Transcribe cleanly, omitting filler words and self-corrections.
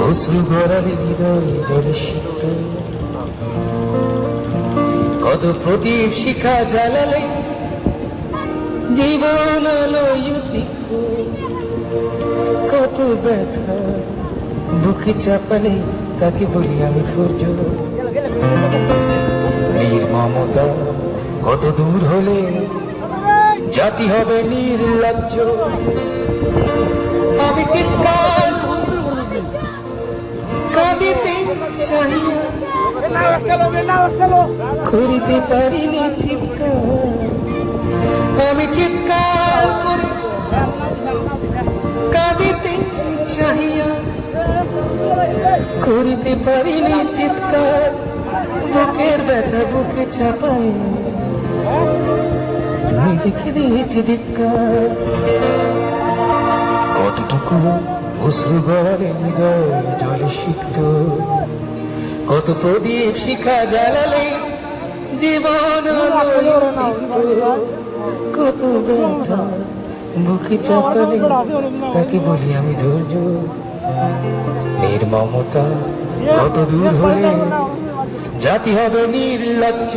অশ্রু গড়ালে হৃদয় জলে সিক্ত, কত প্রদীপ শিখা জ্বালালে জীবন আলোয় উদ্দীপ্ত, কত ব্যথা বুকে চাপালে তাকে বলি আমি ধৈর্য। নির্মমতা কত দূর হলে জাতি হবে নির্লজ্জ। আমি চিৎকার কাঁদিতে চাহিয়া করিতে পারিনি চিৎকার, আমি চিৎকার করে কাঁদিতে চাহিয়া করিতে পারিনি চিৎকার, বুকের ব্যথা বুকে চাপায় নিজেকে দিয়েছি ধিক্কার। কতটুকু অশ্রু গড়ালে হৃদয় জলে সিক্ত, কত প্রদীপ শিখা জ্বালালে জীবন আলোয় উদ্দীপ্ত, কত ব্যথা বুকে চাপালে তাকে বলি আমি ধৈর্য। নির্মমতা কত দূর হলে জাতি হবে নির্লজ্জ।